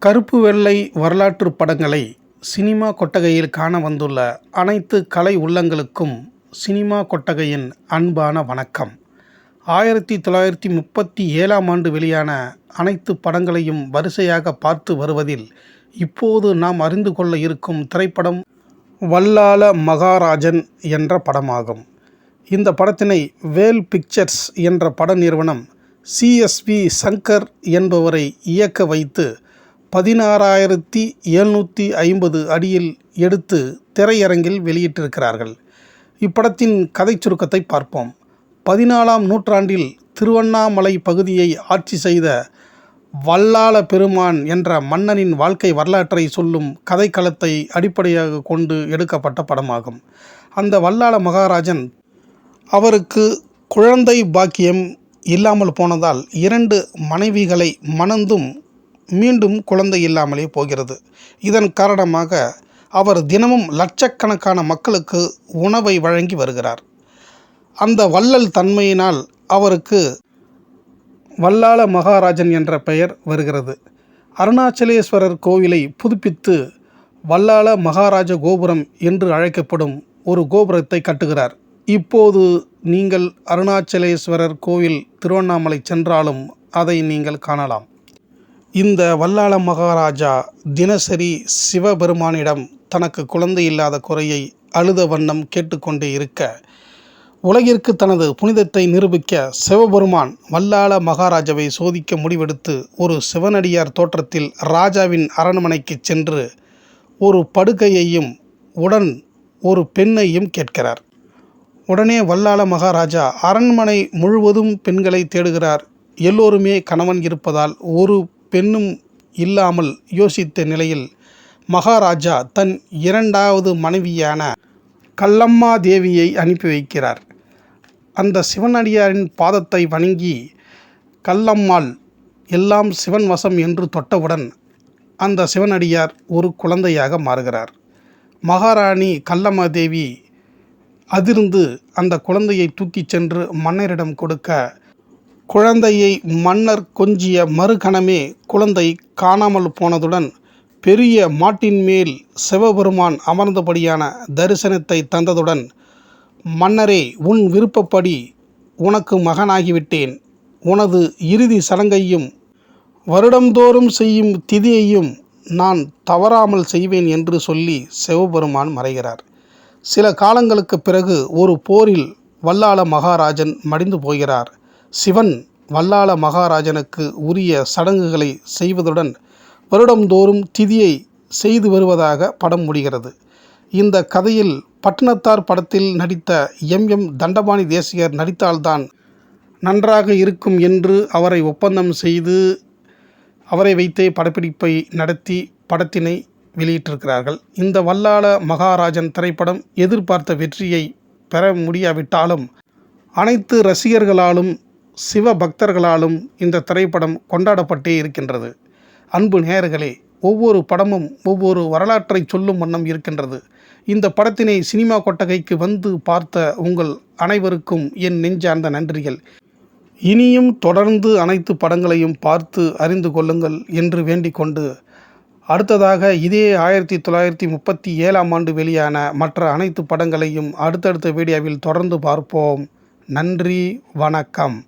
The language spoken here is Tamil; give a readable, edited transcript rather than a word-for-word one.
கருப்பு வெள்ளை வரலாற்று படங்களை சினிமா கொட்டகையில் காண வந்துள்ள அனைத்து கலை உள்ளங்களுக்கும் சினிமா கொட்டகையின் அன்பான வணக்கம். 1937ஆம் ஆண்டு வெளியான அனைத்து படங்களையும் வரிசையாக பார்த்து வருவதில் இப்போது நாம் அறிந்து கொள்ள இருக்கும் திரைப்படம் வல்லாள மகாராஜன் என்ற படமாகும். இந்த படத்தினை வேல் பிக்சர்ஸ் என்ற பட நிறுவனம் CSV சங்கர் என்பவரை இயக்க வைத்து 16,750 அடியில் எடுத்து திரையரங்கில் வெளியிட்டிருக்கிறார்கள். இப்படத்தின் கதை சுருக்கத்தை பார்ப்போம். 14ஆம் நூற்றாண்டில் திருவண்ணாமலை பகுதியை ஆட்சி செய்த வல்லாள பெருமான் என்ற மன்னனின் வாழ்க்கை வரலாற்றை சொல்லும் கதைக்களத்தை அடிப்படையாக கொண்டு எடுக்கப்பட்ட படமாகும். அந்த வல்லாள மகாராஜன் அவருக்கு குழந்தை பாக்கியம் இல்லாமல் போனதால் 2 மனைவிகளை மணந்தும் மீண்டும் குழந்தை இல்லாமலே போகிறது. இதன் காரணமாக அவர் தினமும் லட்சக்கணக்கான மக்களுக்கு உணவை வழங்கி வருகிறார். அந்த வள்ளல் தன்மையினால் அவருக்கு வல்லாள மகாராஜன் என்ற பெயர் வருகிறது. அருணாச்சலேஸ்வரர் கோவிலை புதுப்பித்து வல்லாள மகாராஜ கோபுரம் என்று அழைக்கப்படும் ஒரு கோபுரத்தை கட்டுகிறார். இப்போது நீங்கள் அருணாச்சலேஸ்வரர் கோவில் திருவண்ணாமலை சென்றாலும் அதை நீங்கள் காணலாம். இந்த வல்லாள மகாராஜா தினசரி சிவபெருமானிடம் தனக்கு குழந்தை இல்லாத குறையை அழுத வண்ணம் கேட்டுக்கொண்டே இருக்க, உலகிற்கு தனது புனிதத்தை நிரூபிக்க சிவபெருமான் வல்லாள மகாராஜாவை சோதிக்க முடிவெடுத்து ஒரு சிவனடியார் தோற்றத்தில் ராஜாவின் அரண்மனைக்கு சென்று ஒரு படுக்கையையும் உடன் ஒரு பெண்ணையும் கேட்கிறார். உடனே வல்லாள மகாராஜா அரண்மனை முழுவதும் பெண்களை தேடுகிறார். எல்லோருமே கணவன் இருப்பதால் ஒரு பெண்ணும் இல்லாமல் யோசித்த நிலையில் மகாராஜா தன் 2வது மனைவியான கல்லம்மா தேவியை அனுப்பி வைக்கிறார். அந்த சிவனடியாரின் பாதத்தை வணங்கி கல்லம்மாள் எல்லாம் சிவன் வசம் என்று தொட்டவுடன் அந்த சிவனடியார் ஒரு குழந்தையாக மாறுகிறார். மகாராணி கல்லம்மா தேவி அதிர்ந்து அந்த குழந்தையை தூக்கிச் சென்று மன்னரிடம் கொடுக்க, குழந்தையை மன்னர் கொஞ்சிய மறுகணமே குழந்தை காணாமல் போனதுடன் பெரிய மாட்டின் மேல் சிவபெருமான் அமர்ந்தபடியான தரிசனத்தை தந்ததுடன், மன்னரே, உன் விருப்பப்படி உனக்கு மகனாகிவிட்டேன். உனது இறுதி சடங்கையும் வருடந்தோறும் செய்யும் திதியையும் நான் தவறாமல் செய்வேன் என்று சொல்லி சிவபெருமான் மறைகிறார். சில காலங்களுக்கு பிறகு ஒரு போரில் வல்லாள மகாராஜன் மடிந்து போகிறார். சிவன் வல்லாள மகாராஜனுக்கு உரிய சடங்குகளை செய்வதுடன் வருடந்தோறும் திதியை செய்து வருவதாக படம் முடிகிறது. இந்த கதையில் பட்டினத்தார் படத்தில் நடித்த M தண்டபாணி தேசிகர் நடித்தால்தான் நன்றாக இருக்கும் என்று அவரை ஒப்பந்தம் செய்து அவரை வைத்தே படப்பிடிப்பை நடத்தி படத்தினை வெளியிட்டிருக்கிறார்கள். இந்த வல்லாள மகாராஜன் திரைப்படம் எதிர்பார்த்த வெற்றியை பெற முடியாவிட்டாலும் அனைத்து ரசிகர்களாலும் சிவ பக்தர்களாலும் இந்த திரைப்படம் கொண்டாடப்பட்டே இருக்கின்றது. அன்பு நேயர்களே, ஒவ்வொரு படமும் ஒவ்வொரு வரலாற்றை சொல்லும் வண்ணம் இருக்கின்றது. இந்த படத்தினை சினிமா கொட்டகைக்கு வந்து பார்த்த உங்கள் அனைவருக்கும் என் நெஞ்சார்ந்த நன்றிகள். இனியும் தொடர்ந்து அனைத்து படங்களையும் பார்த்து அறிந்து கொள்ளுங்கள் என்று வேண்டிக் கொண்டு, அடுத்ததாக இதே 1937ஆம் ஆண்டு வெளியான மற்ற அனைத்து படங்களையும் அடுத்தடுத்த வீடியோவில் தொடர்ந்து பார்ப்போம். நன்றி, வணக்கம்.